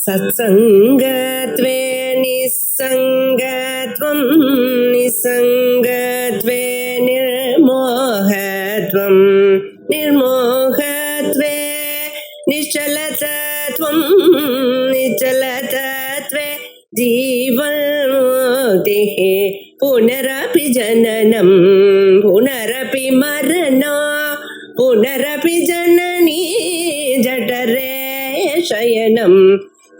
सत्संगत्वे निस्संगत्वं निस्संगत्वे निर्मोहत्वं निर्मोहत्वे निश्चलतत्वं निश्चलतत्वे जीवन्मुक्तिः पुनरपि जननं पुनरपि मरणं पुनरपि जननी जठरे शयनम्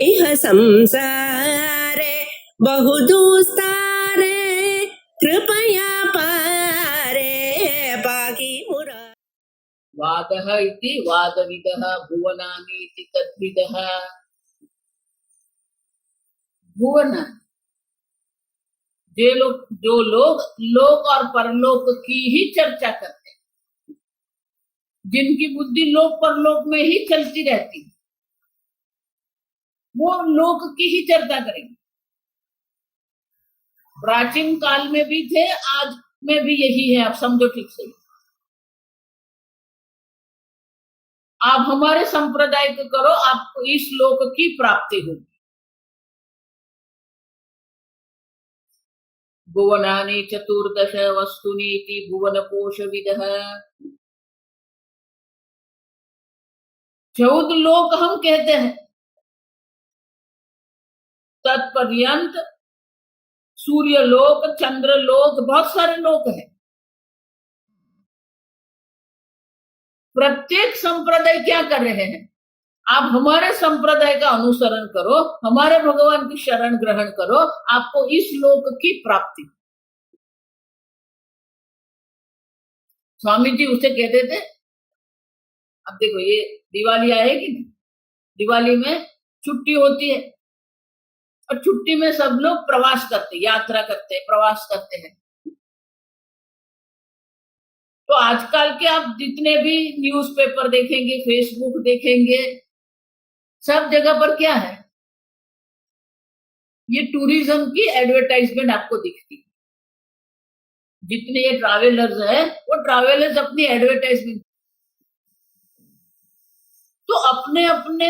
इह संसारे बहुदुस्तारे कृपया पारे पाहि मुरारे। वादः इति वादविदः भुवनानि इति तद्विदः। भुवन जो लोग लोक और परलोक की ही चर्चा करते हैं, जिनकी बुद्धि लोक परलोक में ही चलती रहती है, वो लोक की ही चर्चा करेंगे। प्राचीन काल में भी थे, आज में भी यही है। आप समझो ठीक से। आप हमारे संप्रदाय को करो, आपको इस लोक की प्राप्ति होगी। भुवनानि चतुर्दश वस्तुनि इति भुवनकोशविदः। 14 लोक हम कहते हैं। तत्पर्यंत सूर्य लोक, चंद्र लोक, बहुत सारे लोक हैं। प्रत्येक संप्रदाय क्या कर रहे हैं? आप हमारे संप्रदाय का अनुसरण करो, हमारे भगवान की शरण ग्रहण करो, आपको इस लोक की प्राप्ति। स्वामी जी उसे कहते थे, अब देखो ये दिवाली आएगी ना, दिवाली में छुट्टी होती है और छुट्टी में सब लोग प्रवास करते, यात्रा करते, प्रवास करते हैं। तो आजकल के आप जितने भी न्यूज़पेपर देखेंगे, फेसबुक देखेंगे, सब जगह पर क्या है? ये टूरिज्म की एडवर्टाइजमेंट आपको दिखती है। जितने ये ट्रैवलर्स हैं, वो ट्रैवलर्स अपनी एडवर्टाइजमेंट तो अपने अपने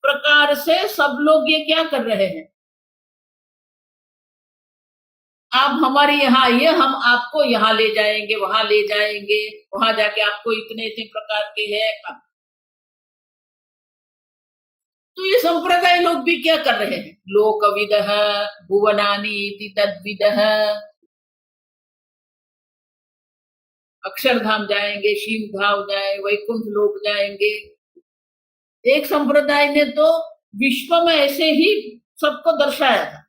प्रकार से सब लोग ये क्या कर रहे हैं? आप हमारे यहाँ आइए, हम आपको यहाँ ले जाएंगे, वहां ले जाएंगे, वहां जाके आपको इतने इतने प्रकार के है। तो ये संप्रदाय लोग भी क्या कर रहे हैं? लोकविदः भुवनानि इति तद्विदः। अक्षरधाम जाएंगे, शीमधाम जाएंगे, वैकुंठ लोक जाएंगे। एक संप्रदाय ने तो विश्व में ऐसे ही सबको दर्शाया था,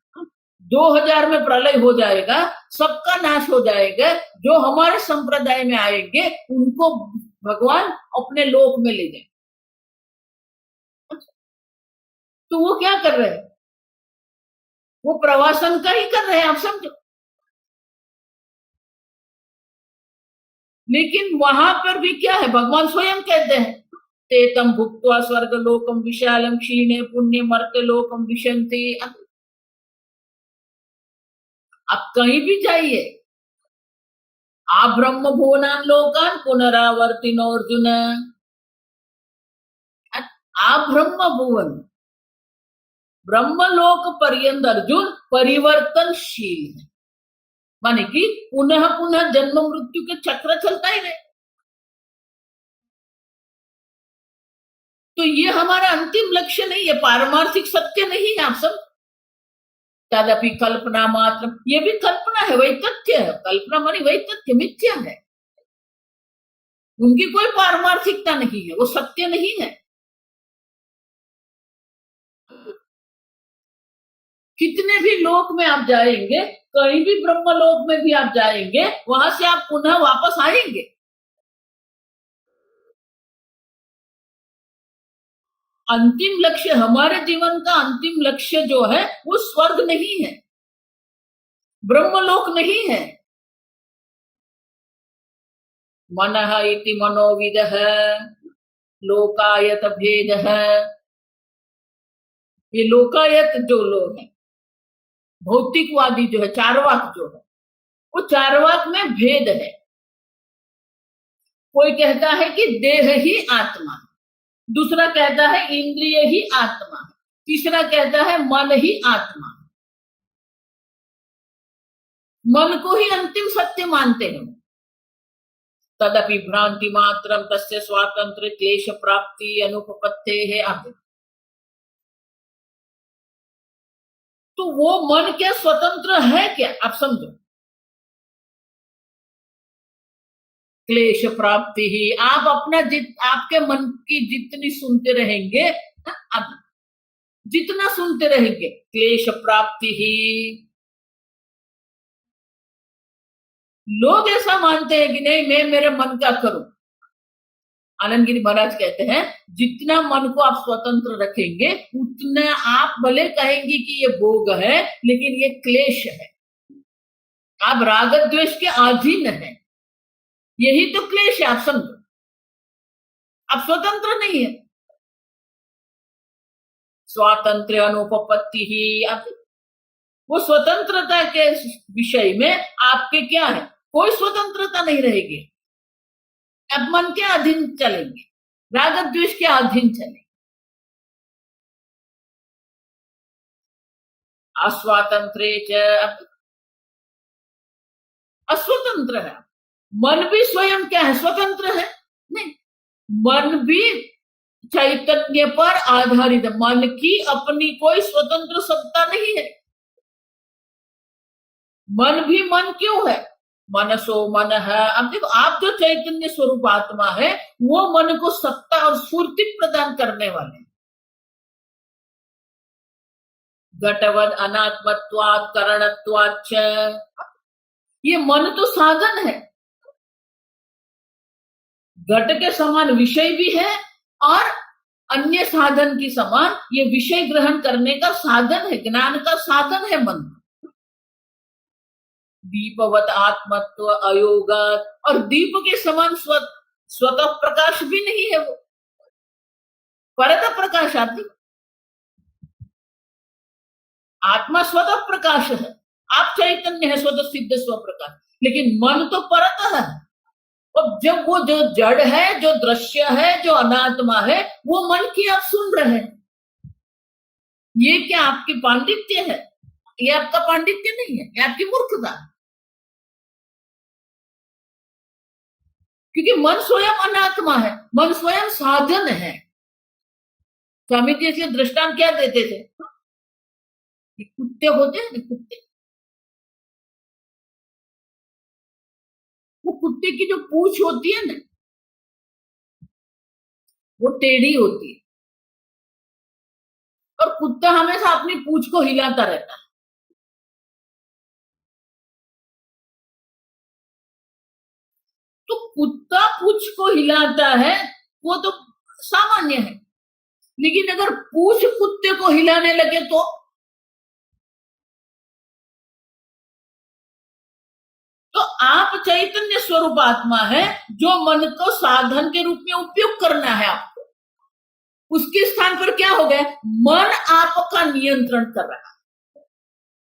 2000 में प्रलय हो जाएगा, सबका नाश हो जाएगा। जो हमारे संप्रदाय में आएंगे उनको भगवान अपने लोक में ले जाएंगे। तो वो क्या कर रहे हैं? वो प्रवासन का ही कर रहे हैं, आप समझो। लेकिन वहां पर भी क्या है? भगवान स्वयं कहते हैं, तेतम भुक्त्वा स्वर्गलोकम विशालम क्षीणे पुण्य मर्त्यलोकम विशन्ति। आप कहीं भी जाइए, आप ब्रह्म भुवनान लोकान पुनरावर्तिनो अर्जुन। आप ब्रह्म भुवन, ब्रह्मलोक पर्यंत अर्जुन परिवर्तनशील है, माने कि पुनः पुनः जन्म मृत्यु के चक्र चलता ही रहे। तो ये हमारा अंतिम लक्ष्य नहीं है, पारमार्थिक सत्य नहीं है। आप सब तदपि कल्पना मात्र, ये भी कल्पना है, वही तथ्य है। कल्पना मानी वही तथ्य, मिथ्या है। उनकी कोई पारमार्थिकता नहीं है, वो सत्य नहीं है। कितने भी लोक में आप जाएंगे, कहीं भी ब्रह्मलोक में भी आप जाएंगे, वहां से आप पुनः वापस आएंगे। अंतिम लक्ष्य, हमारे जीवन का अंतिम लक्ष्य जो है वो स्वर्ग नहीं है, ब्रह्मलोक नहीं है। मनः इति मनोविदः लोकायत भेदः। ये लोकायत जो लोग हैं, भौतिकवादी जो है, चार्वाक जो है, वो चार्वाक में भेद है। कोई कहता है कि देह ही आत्मा, दूसरा कहता है इंद्रिय ही आत्मा। तीसरा कहता है मन ही आत्मा, मन को ही अंतिम सत्य मानते हैं। तदपि भ्रांति मात्रम तस्य स्वातंत्र क्लेश प्राप्ति अनुपपत्ते है आदि। तो वो मन क्या स्वतंत्र है क्या? आप समझो, क्लेश प्राप्ति ही, आप अपना आपके मन की जितनी सुनते रहेंगे, अब जितना सुनते रहेंगे, क्लेश प्राप्ति ही। लोग ऐसा मानते हैं कि नहीं, मैं मेरे मन का करूं। आनंदगिरी महाराज कहते हैं जितना मन को आप स्वतंत्र रखेंगे उतना आप भले कहेंगे कि ये भोग है, लेकिन ये क्लेश है, आप राग द्वेष के अधीन है, यही तो क्लेश है। आप समझो, आप स्वतंत्र नहीं है। स्वातंत्र अनुपपत्ति ही, आप वो स्वतंत्रता के विषय में आपके क्या है, कोई स्वतंत्रता नहीं रहेगी। अब मन के अधीन चलेंगे, राग द्वेष के अधीन चलेंगे। अस्वातंत्रे च, अस्वतंत्र है मन भी। स्वयं क्या है? स्वतंत्र है नहीं, मन भी चैतन्य पर आधारित है। मन की अपनी कोई स्वतंत्र सत्ता नहीं है। मन भी मन क्यों है? मनसो मन है। अब देखो, आप जो चैतन्य स्वरूप आत्मा है वो मन को सत्ता और स्फूर्ति प्रदान करने वाले। घटवद अनात्मत्वात् करणत्वाच्च, ये मन तो साधन है, घट के समान विषय भी है और अन्य साधन की समान ये विषय ग्रहण करने का साधन है, ज्ञान का साधन है मन। दीपवत आत्मत्व अयोग, और दीप के समान स्वतः प्रकाश भी नहीं है वो, परत प्रकाश। आत्मा स्वतः प्रकाश है, आप चैतन्य है स्वतः सिद्ध स्व प्रकाश, लेकिन मन तो परत है। और जब वो जो जड़ है, जो दृश्य है, जो अनात्मा है, वो मन की आप सुन रहे हैं, ये क्या आपकी पांडित्य है? ये आपका पांडित्य नहीं है, ये आपकी मूर्खता है। क्योंकि मन स्वयं अनात्मा है, मन स्वयं साधन है। स्वामी जी इसलिए दृष्टांत क्या देते थे? कुत्ते होते हैं ना, कुत्ते, वो कुत्ते की जो पूंछ होती है ना, वो टेढ़ी होती है और कुत्ता हमेशा अपनी पूंछ को हिलाता रहता है। तो कुत्ता पूंछ को हिलाता है वो तो सामान्य है, लेकिन अगर पूंछ कुत्ते को हिलाने लगे तो आप चैतन्य स्वरूप आत्मा है, जो मन को साधन के रूप में उपयोग करना है आपको, उसके स्थान पर क्या हो गया? मन आपका नियंत्रण कर रहा है।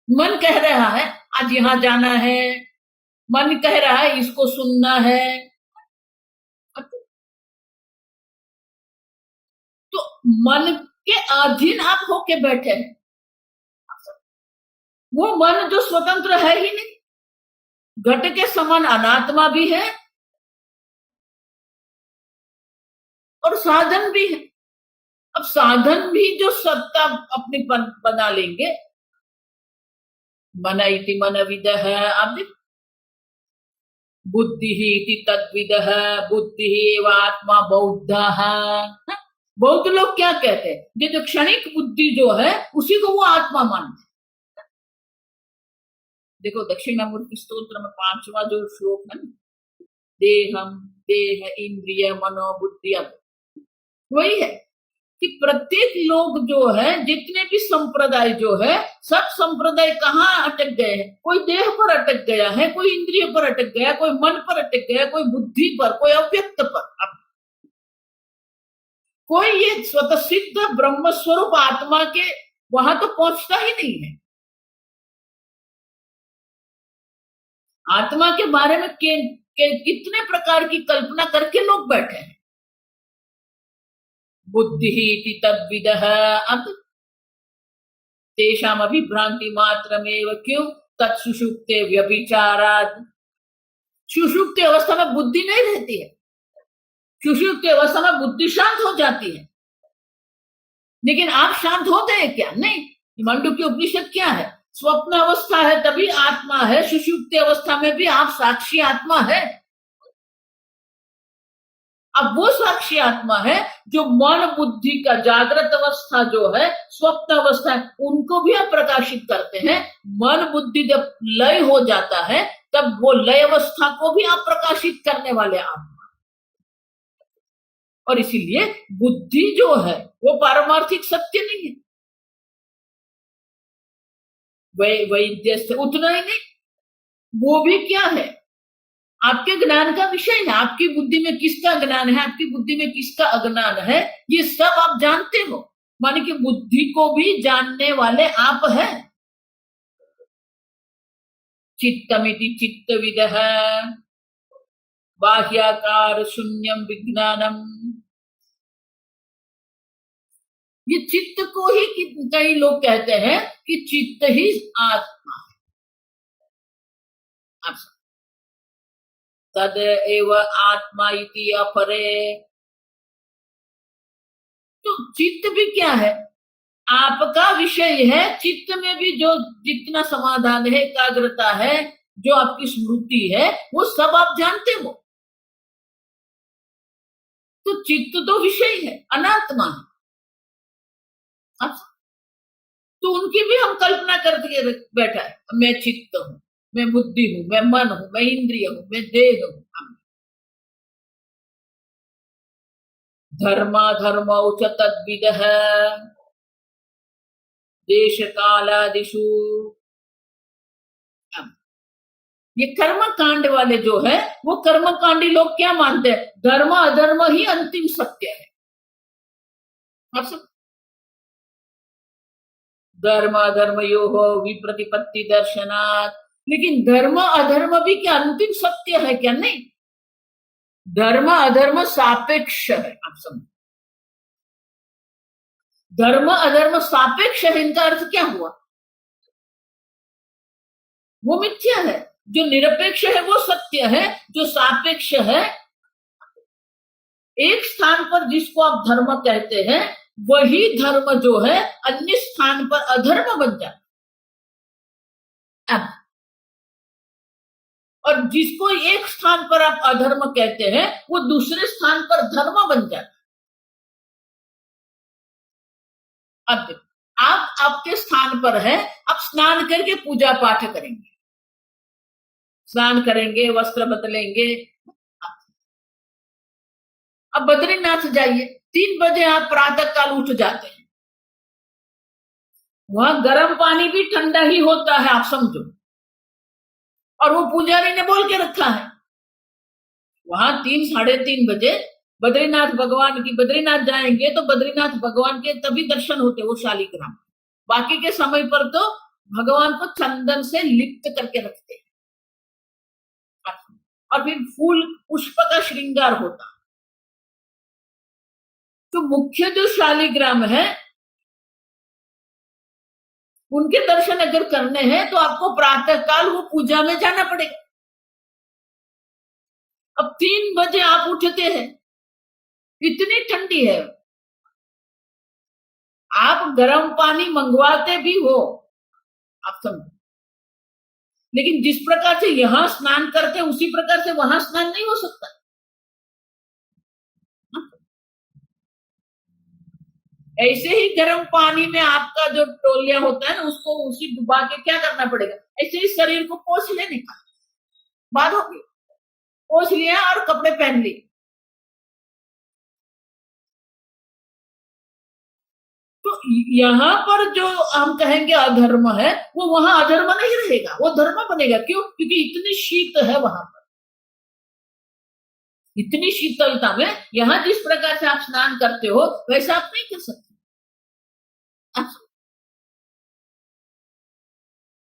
मन कह रहा है आज यहां जाना है, मन कह रहा है इसको सुनना है, तो मन के अधीन आप होके बैठे हैं। वो मन जो स्वतंत्र है ही नहीं, घट के समान अनात्मा भी है और साधन भी है। अब साधन भी जो सत्ता अपनी बना लेंगे, मन इति मन विद है। अब बुद्धि ही तद्विद है, बुद्धि एवं आत्मा बौद्ध है। बौद्ध लोग क्या कहते हैं? ये जो क्षणिक बुद्धि जो है उसी को वो आत्मा मानते हैं। देखो दक्षिणामूर्ति स्तोत्र में 5वां जो श्लोक है, देहम देह इंद्रिय मनोबुद्धि, वही है कि प्रत्येक लोग जो है, जितने भी संप्रदाय जो है, सब संप्रदाय कहाँ अटक गए हैं? कोई देह पर अटक गया है, कोई इंद्रिय पर अटक गया, कोई मन पर अटक गया, कोई बुद्धि पर, कोई अव्यक्त पर। कोई ये स्वतः सिद्ध ब्रह्म स्वरूप आत्मा के वहां तो पहुंचता ही नहीं है। आत्मा के बारे में कितने प्रकार की कल्पना करके लोग बैठे हैं। बुद्धि तद्विद है। तेषाम अभिभ्रांति मात्रमेव क्यों तत्सुषुप्ते व्यभिचारात्। सुषुप्ति अवस्था में बुद्धि नहीं रहती है, सुषुप्ति अवस्था में बुद्धि शांत हो जाती है, लेकिन आप शांत होते हैं क्या? नहीं। मांडुक्य उपनिषद क्या है? स्वप्न अवस्था है तभी आत्मा है, सुषुप्ति अवस्था में भी आप साक्षी आत्मा है। अब वो साक्षी आत्मा है जो मन बुद्धि का जागृत अवस्था जो है, स्वप्न अवस्था है, उनको भी आप प्रकाशित करते हैं। मन बुद्धि जब लय हो जाता है तब वो लय अवस्था को भी आप प्रकाशित करने वाले आत्मा। और इसीलिए बुद्धि जो है वो पारमार्थिक सत्य नहीं है, वैद्य से उतना ही नहीं, वो भी क्या है? आपके ज्ञान का विषय है। आपकी बुद्धि में किसका ज्ञान है, आपकी बुद्धि में किसका अज्ञान है, ये सब आप जानते हो। माने कि बुद्धि को भी जानने वाले आप हैं। चित्तमिति चित्तविदः बाह्याकार शून्यम विज्ञानम। ये चित्त को ही कई लोग कहते हैं कि चित्त ही आत्मा है। तद एव आत्मा इति अपरे। तो चित्त भी क्या है? आपका विषय है। चित्त में भी जो जितना समाधान है, एकाग्रता है, जो आपकी स्मृति है, वो सब आप जानते हो। तो चित्त तो विषय है, अनात्मा है। तो उनकी भी हम कल्पना करके बैठा है, मैं चित्त हूं, मैं बुद्धि हूं, मैं मन हूं, मैं इंद्रिय हूं, मैं देह हूं। धर्माधर्मौ च तद्विदः देश कालादिषु। ये कर्म कांड वाले जो है, वो कर्म कांडी लोग क्या मानते हैं? धर्म अधर्म ही अंतिम सत्य है। धर्म अधर्म यो हो विप्रतिपत्ति दर्शनात्। लेकिन धर्म अधर्म भी क्या अंतिम सत्य है क्या? नहीं, धर्म अधर्म सापेक्ष है। आप समझ, धर्म अधर्म सापेक्ष है, इनका अर्थ क्या हुआ? वो मिथ्या है। जो निरपेक्ष है वो सत्य है, जो सापेक्ष है, एक स्थान पर जिसको आप धर्म कहते हैं वही धर्म जो है अन्य स्थान पर अधर्म बन जाता। अब और जिसको एक स्थान पर आप अधर्म कहते हैं वो दूसरे स्थान पर धर्म बन जाता। अब आप आपके स्थान पर है, आप स्नान करके पूजा पाठ करेंगे, स्नान करेंगे, वस्त्र बदलेंगे। अब बद्रीनाथ जाइए, 3 बजे आप प्रातः काल उठ जाते हैं, वहां गर्म पानी भी ठंडा ही होता है, आप समझो। और वो पुजारी ने बोल के रखा है वहां 3 साढ़े 3 बजे बद्रीनाथ भगवान की, बद्रीनाथ जाएंगे तो बद्रीनाथ भगवान के तभी दर्शन होते, वो शालिग्राम। बाकी के समय पर तो भगवान को चंदन से लिप्त करके रखते हैं और फिर फूल पुष्प का श्रृंगार होता। तो मुख्य जो शालिग्राम है उनके दर्शन अगर करने हैं तो आपको प्रातः काल वो पूजा में जाना पड़ेगा। अब 3 बजे आप उठते हैं, इतनी ठंडी है, आप गर्म पानी मंगवाते भी हो, आप समझो, लेकिन जिस प्रकार से यहां स्नान करते हैं उसी प्रकार से वहां स्नान नहीं हो सकता। ऐसे ही गर्म पानी में आपका जो टोलिया होता है ना, उसको उसी डुबा के क्या करना पड़ेगा, ऐसे ही शरीर को पोंछ लेने का, बात होगी, पोंछ लिया और कपड़े पहन लिए। तो यहाँ पर जो हम कहेंगे अधर्म है, वो वहां अधर्म नहीं रहेगा, वो धर्म बनेगा। क्यों? क्योंकि इतनी शीत है वहां पर, इतनी शीतलता में यहाँ जिस प्रकार से आप स्नान करते हो वैसा आप नहीं कर सकते।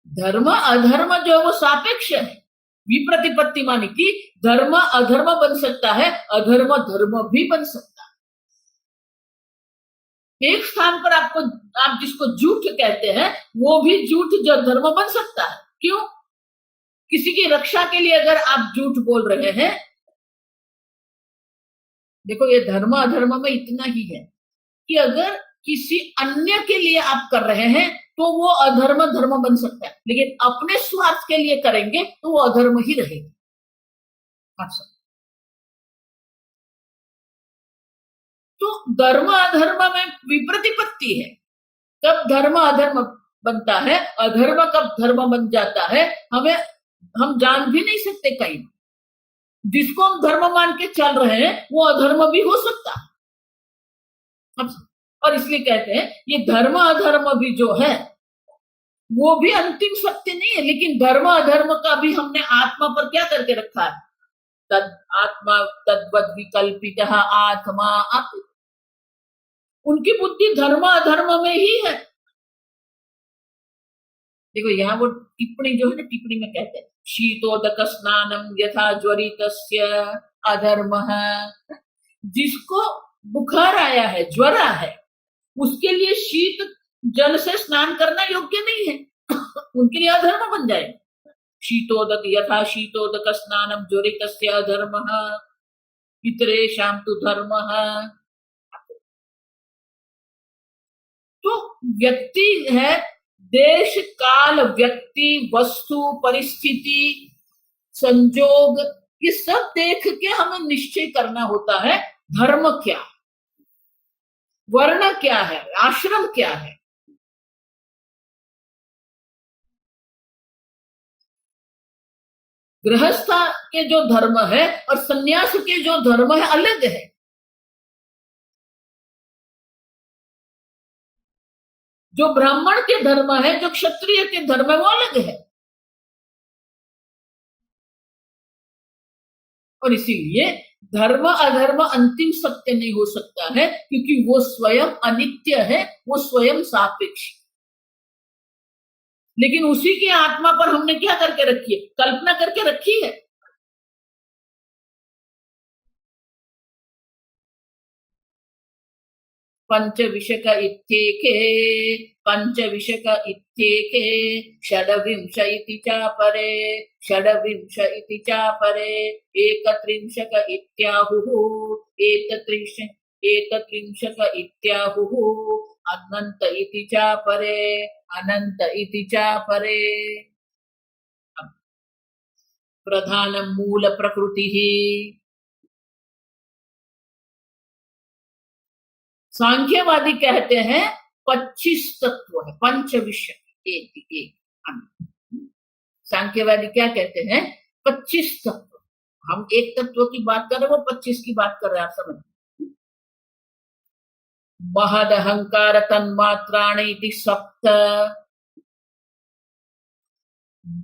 धर्म अधर्म जो है वो सापेक्ष है, विप्रतिपत्ति मानी कि धर्म अधर्म बन सकता है, अधर्म धर्म भी बन सकता है। एक स्थान पर आपको, आप जिसको झूठ कहते हैं, वो भी झूठ जो धर्म बन सकता है। क्यों? किसी की रक्षा के लिए अगर आप झूठ बोल रहे हैं, देखो ये धर्म अधर्म में इतना ही है कि अगर किसी अन्य के लिए आप कर रहे हैं तो वो अधर्म धर्म बन सकता है, लेकिन अपने स्वार्थ के लिए करेंगे तो वो अधर्म ही रहेगा। अच्छा, तो धर्म अधर्म में विप्रतिपत्ति है। कब धर्म अधर्म बनता है, अधर्म कब धर्म बन जाता है, हमें, हम जान भी नहीं सकते। कहीं जिसको हम धर्म मान के चल रहे हैं वो अधर्म भी हो सकता है। और इसलिए कहते हैं ये धर्म अधर्म भी जो है वो भी अंतिम सत्य नहीं है, लेकिन धर्म अधर्म का भी हमने आत्मा पर क्या करके रखा है, तद आत्मा तद्वद विकल्पित आत्मा आप, उनकी बुद्धि धर्म अधर्म में ही है। देखो यहाँ वो टिप्पणी जो है ना, टिप्पणी में कहते हैं शीतोदक स्नानम यथा ज्वरितस्य अधर्म, जिसको बुखार आया है, ज्वरा है, उसके लिए शीत जल से स्नान करना योग्य नहीं है, उनके लिए अधर्म बन जाए। शीतोदक यथा शीतोदक स्नानम ज्वरितस्य अधर्म पितरेषां तु धर्म। तो व्यक्ति है, देश काल व्यक्ति वस्तु परिस्थिति संजोग, ये सब देख के हमें निश्चय करना होता है धर्म क्या, वर्ण क्या है, आश्रम क्या है। गृहस्थ के जो धर्म है और सन्यास के जो धर्म है अलग है। जो ब्राह्मण के धर्म है, जो क्षत्रिय के धर्म है, वो अलग है। और इसीलिए धर्म अधर्म अंतिम सत्य नहीं हो सकता है, क्योंकि वो स्वयं अनित्य है, वो स्वयं सापेक्ष। लेकिन उसी की आत्मा पर हमने क्या करके रखी है, कल्पना करके रखी है। पंचविशक इत्येके पंचविशक इत्येके षड्विंश इति चापरे षड्विंश इति चापरे एकत्रिंशक इत्याहुः एकत्रिंशक इत्याहुः अनंत इति चापरे अनंत इति चापरे। प्रधान मूल प्रकृति ही, सांख्यवादी कहते हैं 25 तत्व है, पंचविशक एक एक। सांख्यवादी क्या कहते हैं, 25 तत्व। हम एक तत्व की बात कर रहे हैं, वो 25 की बात कर रहे हैं, आप समझ। महद अहंकार तन्मात्राणि सप्त,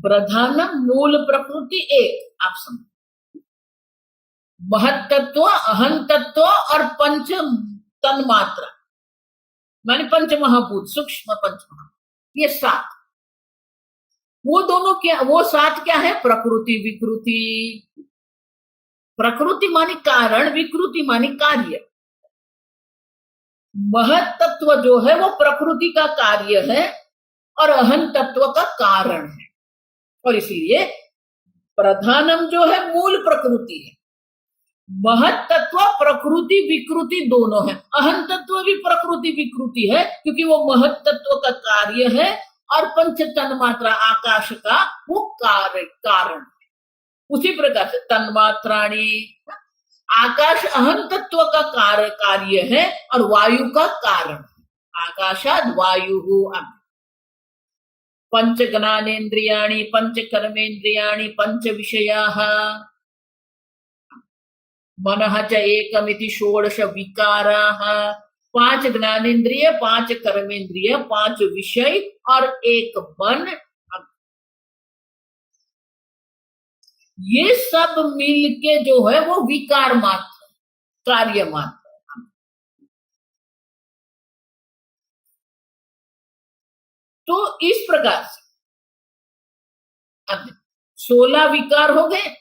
प्रधान मूल प्रकृति एक, आप समझ। महत तत्व, अहं तत्व और पंच तन्मात्रा, माने पंच महाभूत, सूक्ष्म पंच महाभूत, ये 7। वो दोनों क्या, वो 7 क्या है, प्रकृति विकृति। प्रकृति माने कारण, विकृति माने कार्य। महत तत्व जो है वो प्रकृति का कार्य है और अहं तत्व का कारण है। और इसीलिए प्रधानम जो है मूल प्रकृति है, महत तत्व प्रकृति विकृति दोनों है। अहं तत्व भी प्रकृति विकृति है, क्योंकि वो महत तत्व का कार्य है और पंच तन्मात्रा आकाश का वो कारण है। उसी प्रकार से तन्मात्राणी, आकाश अहं तत्व का कार्य है और वायु का कारण है। आकाशाद वायु, पंच ज्ञानेन्द्रियाणि पंच कर्मेन्द्रियाणि पंच विषयाः मनः च एकमिति षोडश विकाराः। 5 ज्ञानेन्द्रिय, 5 कर्मेंद्रिय, 5 विषय और एक मन, ये सब मिलके जो है वो विकार मात्र, कार्य मात्र। तो इस प्रकार से अब 16 विकार हो गए,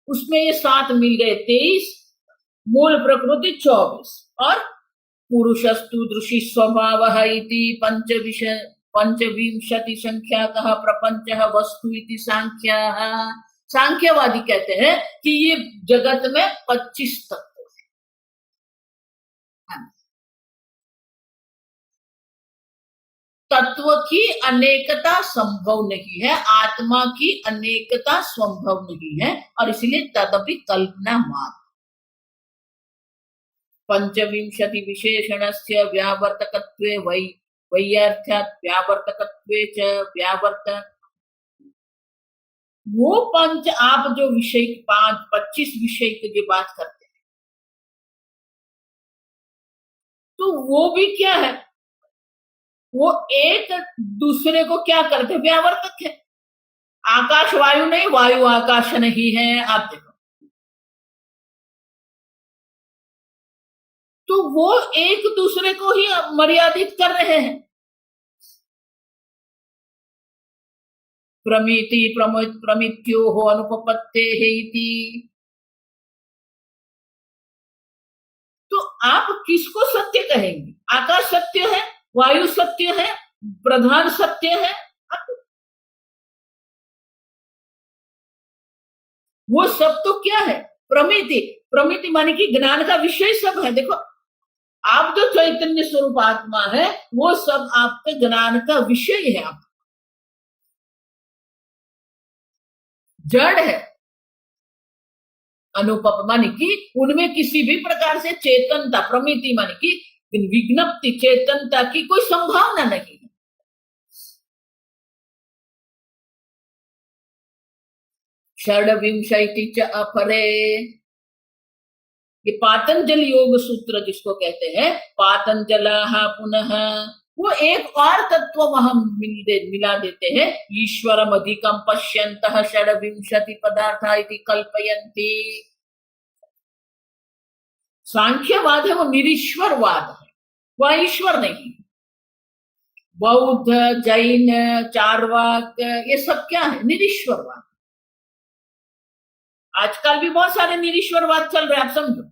उसमें ये 7 मिल गए 23, मूल प्रकृति 24 और पुरुषस्तु दृशि स्वभावः इति पंचविंशति संख्याकः प्रपंचः वस्तु इति सांख्याः। सांख्यवादी कहते हैं कि ये जगत में 25 तत्व है। तत्व की अनेकता संभव नहीं है, आत्मा की अनेकता संभव नहीं है, और इसलिए तदपि कल्पना मात्र। पंचविंशति विशेषणस्य व्यावर्तकत्वे वैयार्थ्यात् व्यावर्तकत्वे च व्यावर्तक। वो पंच आप जो विषय 25 विषय की जो बात करते हैं, तो वो भी क्या है, वो एक दूसरे को क्या करते, व्यावर्तक है। आकाश वायु नहीं, वायु आकाश नहीं है, आप देखो। तो वो एक दूसरे को ही मर्यादित कर रहे हैं। प्रमिति प्रमित्यो हो अनुपपत्ते है इति। तो आप किसको सत्य कहेंगे? आकाश सत्य है, वायु सत्य है, प्रधान सत्य है, वो सब तो क्या है, प्रमिति। प्रमिति माने कि ज्ञान का विषय सब है। देखो, आप जो चैतन्य स्वरूप आत्मा है, वो सब आपके ज्ञान का विषय है। आप जड़ है। अनुपम माने कि उनमें किसी भी प्रकार से चेतनता, प्रमिति माने कि विज्ञप्ति, चेतनता की कोई संभावना नहीं है। षड्विंशति च अपरे, ये पातंजल योग सूत्र जिसको कहते हैं, पातंजलाः पुनः, वो एक और तत्व वहां मिला देते हैं। ईश्वरम अधिकम पश्यन्तः षड्विंशति पदार्था इति कल्पयन्ति। सांख्यवाद है वो निरीश्वरवाद है, वह ईश्वर नहीं। बौद्ध, जैन, चार्वाक, ये सब क्या है, निरीश्वरवाद। आजकल भी बहुत सारे निरीश्वरवाद चल रहे हैं, आप समझो।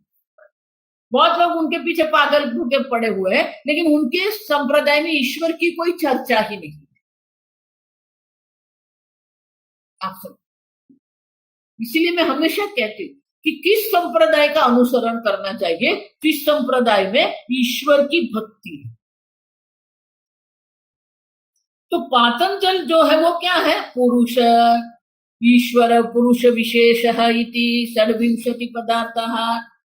बहुत लोग उनके पीछे पागल भूखे पड़े हुए हैं, लेकिन उनके संप्रदाय में ईश्वर की कोई चर्चा ही नहीं है। आप सब, इसीलिए मैं हमेशा कहती हूँ कि किस संप्रदाय का अनुसरण करना चाहिए, किस संप्रदाय में ईश्वर की भक्ति है। तो पातंजल जो है वो क्या है, पुरुष ईश्वर पुरुष विशेष इति षड्विंशति पदार्थः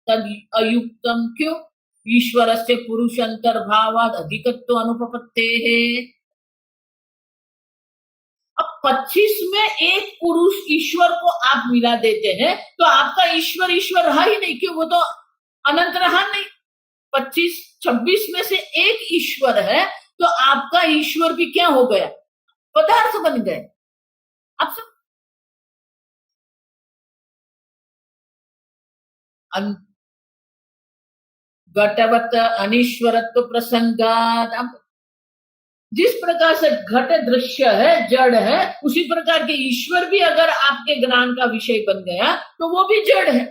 तद अयुक्तम। क्यों? ईश्वर से पुरुष अंतर्भावाद अधिकत्व अनुपपत्ते है। अब 25 में एक पुरुष ईश्वर को आप मिला देते हैं, तो आपका ईश्वर ईश्वर रहा ही नहीं। क्यों? वो तो अनंत रहा नहीं। 26 में से एक ईश्वर है, तो आपका ईश्वर भी क्या हो गया, पदार्थ बन गए। आप सब घटवत अनीश्वरत्व प्रसंगात। जिस प्रकार से घट दृश्य है, जड़ है, उसी प्रकार के ईश्वर भी अगर आपके ज्ञान का विषय बन गया तो वो भी जड़ है।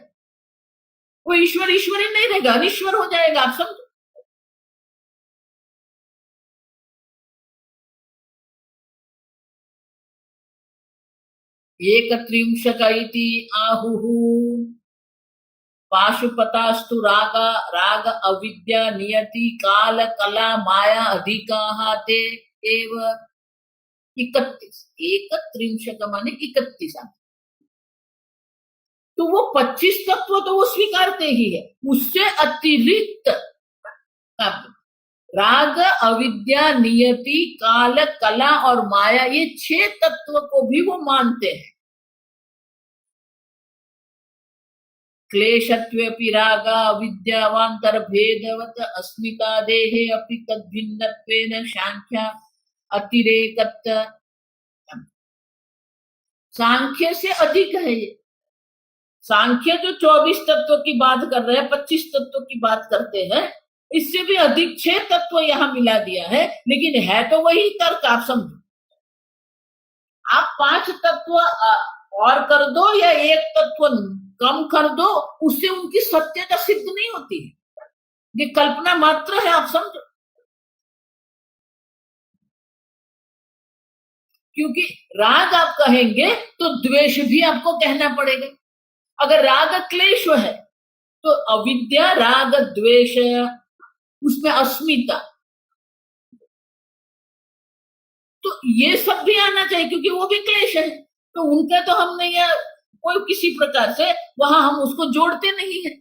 वो ईश्वर ईश्वर ही नहीं रहेगा, अनीश्वर हो जाएगा। आप समझो। एक त्रिंशक इति आहुः पाशुपतास्तु राग अविद्या नियति काल कला माया अधिकाः ते एव 31। एक त्रिंशक माने 31। तो वो 25 तत्व तो वो स्वीकारते ही है, उससे अतिरिक्त राग अविद्या नियति काल कला और माया, ये 6 तत्व को भी वो मानते हैं। क्लेशत्वेपि रागा अविद्यावांतर भेदवत अस्मिता देहे अपि तद्भिन्नत्वेन सांख्य अतिरेकत। सांख्य से अधिक है ये। सांख्य जो 24 तत्व की बात कर रहे हैं, 25 तत्व की बात करते हैं, इससे भी अधिक 6 तत्व यहां मिला दिया है, लेकिन है तो वही तर्क। आप समझो, आप 5 तत्व और कर दो या एक तत्व कम कर दो, उससे उनकी सत्यता सिद्ध नहीं होती है। ये कल्पना मात्र है, आप समझो। क्योंकि राग आप कहेंगे तो द्वेष भी आपको कहना पड़ेगा। अगर राग क्लेश है तो अविद्या, राग, द्वेष, उसमें अस्मिता, तो ये सब भी आना चाहिए, क्योंकि वो भी क्लेश है। तो उनका तो हमने ये कोई किसी प्रकार से वहां हम उसको जोड़ते नहीं है।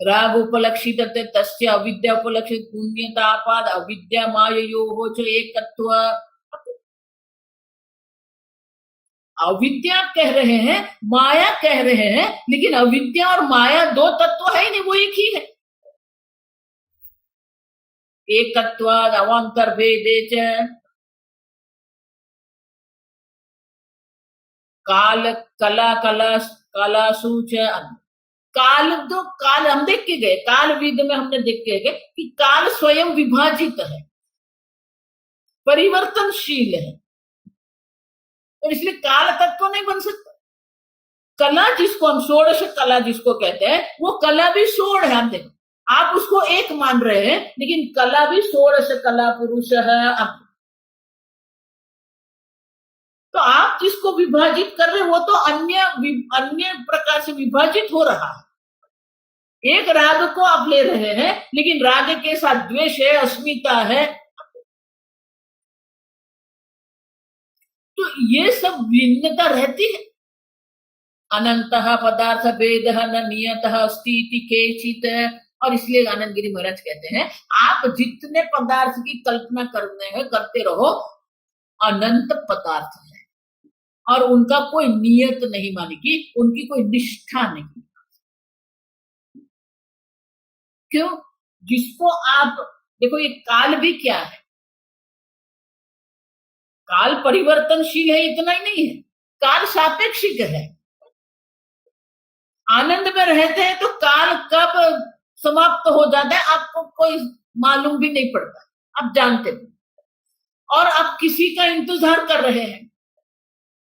राग उपलक्षित तस्य अविद्या उपलक्षित पुण्यतापाद अविद्या माययोः च एकत्व। अविद्या कह रहे हैं, माया कह रहे हैं, लेकिन अविद्या और माया दो तत्व है ही नहीं, वो एक ही है। एकत्वाद अवांतर भेदे च काल कला कला कलासु च। काल, तो काल हम देख के गए, काल विद में हमने देख के गए कि काल स्वयं विभाजित है, परिवर्तनशील है, और इसलिए काल तत्व नहीं बन सकता। कला जिसको हम षोडश कला जिसको कहते हैं, वो कला भी षोड़ है। हम देखो, आप उसको एक मान रहे हैं, लेकिन कला भी षोडश कला पुरुष है। तो आप जिसको विभाजित कर रहे हैं वो तो अन्य प्रकार से विभाजित हो रहा है। एक राग को आप ले रहे हैं, लेकिन राग के साथ द्वेष है, अस्मिता है, तो ये सब भिन्नता रहती है। अनंतः पदार्थ भेद न नियतः अस्ति इति केचित्। और इसलिए आनंद गिरी महाराज कहते हैं, आप जितने पदार्थ की कल्पना करते रहो, अनंत पदार्थ है, और उनका कोई नियत नहीं, माने कि उनकी कोई निष्ठा नहीं। क्यों? जिसको आप देखो, ये काल भी क्या है, काल परिवर्तनशील है, इतना ही नहीं है, काल सापेक्षिक है। आनंद में रहते हैं तो काल कब समाप्त हो जाता है आपको कोई मालूम भी नहीं पड़ता, आप जानते नहीं, और आप किसी का इंतजार कर रहे हैं,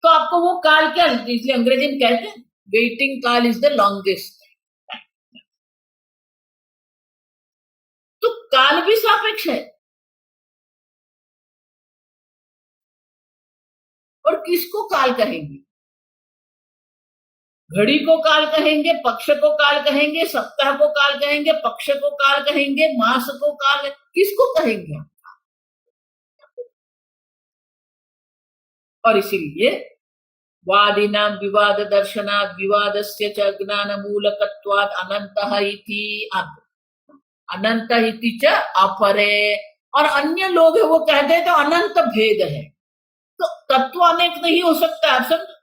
तो आपको वो काल क्या, इसलिए अंग्रेजी में कहते हैं वेटिंग काल इज द लॉन्गेस्ट। तो काल भी सापेक्ष है। और किसको काल कहेंगे? घड़ी को काल कहेंगे, पक्ष को काल कहेंगे, सप्ताह को काल कहेंगे, पक्ष को काल कहेंगे, मास को काल, किसको कहेंगे? और इसीलिए वादिनां विवाद दर्शनात् विवादस्य च अज्ञान मूलकत्वात् अनन्तः इति। अनंत इति च अपरे। और अन्य लोग है वो कहते हैं तो अनंत भेद है, तो तत्व अनेक नहीं हो सकता, आप समझो।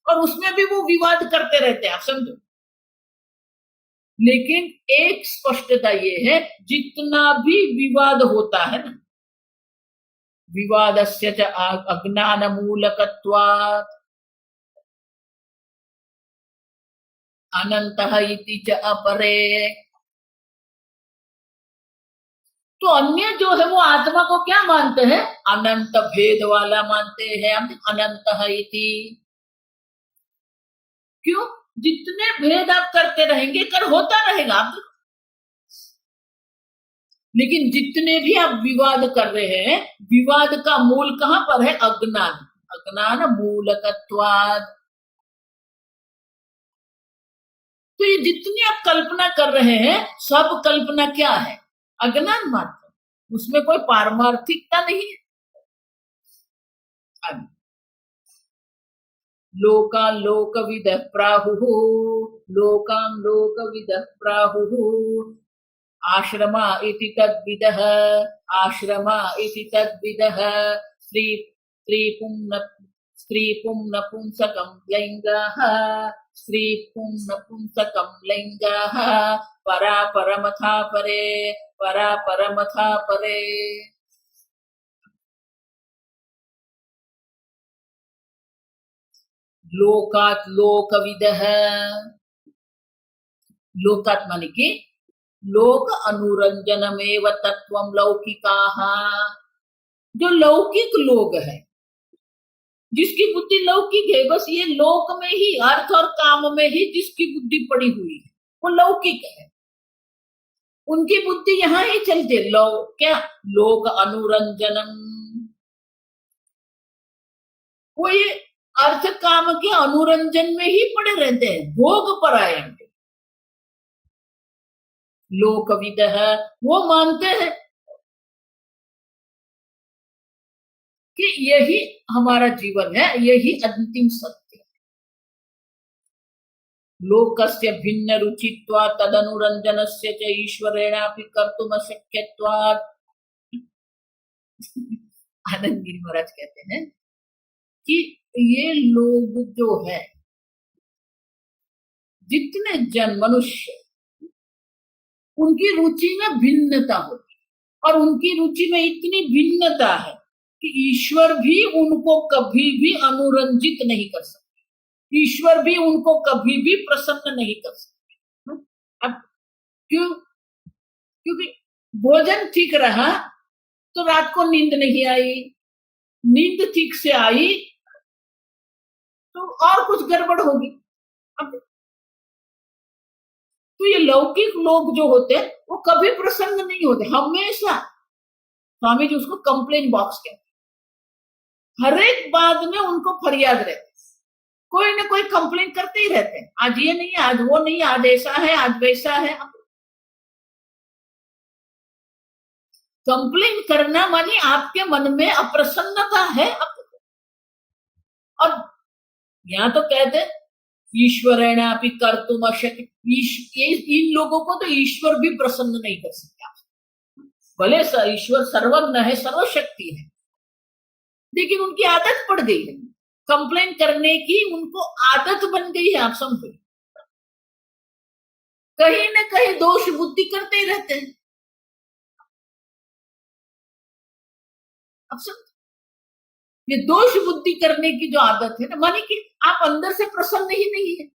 और उसमें भी वो विवाद करते रहते हैं, आप समझो। लेकिन एक स्पष्टता ये है, जितना भी विवाद होता है ना, विवादस्य च अज्ञान मूलकत्वात् अनंतः इति च अपरे। तो अन्य जो है वो आत्मा को क्या मानते हैं? अनंत भेद वाला मानते हैं, अनंतः इति। क्यों? जितने भेद आप करते रहेंगे, कर होता रहेगा आप, लेकिन जितने भी आप विवाद कर रहे हैं, विवाद का मूल कहां पर है? अज्ञान। अज्ञान मूलकत्वात्। तो ये जितनी आप कल्पना कर रहे हैं, सब कल्पना क्या है? अज्ञान मात्र, उसमें कोई पारमार्थिकता नहीं है। लोकान् लोकविदः प्राहुः, लोकान् लोकविदः प्राहुः, आश्रमा इति तद्विदः, आश्रमा इति तद्विदः, स्त्री स्त्री पुंनपुंसकं लिङ्गः, स्त्री पुंनपुंसकं लिङ्गः, परा परमथा परे, परा परमथा परे। लोकात् लोकविदः, लोकात् माने कि लोक अनुरंजनमेव तत्वं लौकिकाः। जो लौकिक लोग हैं, जिसकी बुद्धि लौकिक है, बस ये लोक में ही, अर्थ और काम में ही जिसकी बुद्धि पड़ी हुई है, वो लौकिक है। उनकी बुद्धि यहाँ ही चलती है, क्या लोक अनुरंजनम, वो ये अर्थ काम के अनुरंजन में ही पड़े रहते हैं, भोग परायण। लोकविद है, वो मानते हैं कि यही हमारा जीवन है, यही अंतिम सत्य है। लोकस्य भिन्न रुचित्वा तदनुरंजनस्य च ईश्वरेणापि कर्तुम अशक्यत्वात्। आनंद गिरी महाराज कहते हैं कि ये लोग जो है, जितने जन मनुष्य, उनकी रुचि में भिन्नता होती है, और उनकी रुचि में इतनी भिन्नता है कि ईश्वर भी उनको कभी भी अनुरंजित नहीं कर सकते, ईश्वर भी उनको कभी भी प्रसन्न नहीं कर सकते। अब क्यों? क्योंकि भोजन ठीक रहा तो रात को नींद नहीं आई, नींद ठीक से आई तो और कुछ गड़बड़ होगी। अब तो ये लौकिक लोग जो होते हैं वो कभी प्रसन्न नहीं होते, हमेशा। स्वामी जी उसको कंप्लेन बॉक्स कहते हैं, हर एक बात में उनको फरियाद रहती, कोई ना कोई कंप्लेन करते ही रहते हैं, आज ये नहीं, आज वो नहीं, आज ऐसा है, आज वैसा है। कंप्लेन करना मानी आपके मन में अप्रसन्नता है। और यहां तो कहते ईश्वरेणापि कर्तुम अशक्य, इन लोगों को तो ईश्वर भी प्रसन्न नहीं कर सकता। भले ईश्वर सर्वज्ञ है, सर्वशक्ति है, लेकिन उनकी आदत पड़ गई है कंप्लेन करने की, उनको आदत बन गई है। आप समझो, कहीं ना कहीं दोष बुद्धि करते ही रहते हैं। अब समझो, ये दोष बुद्धि करने की जो आदत है ना, माने कि आप अंदर से प्रसन्न ही नहीं है।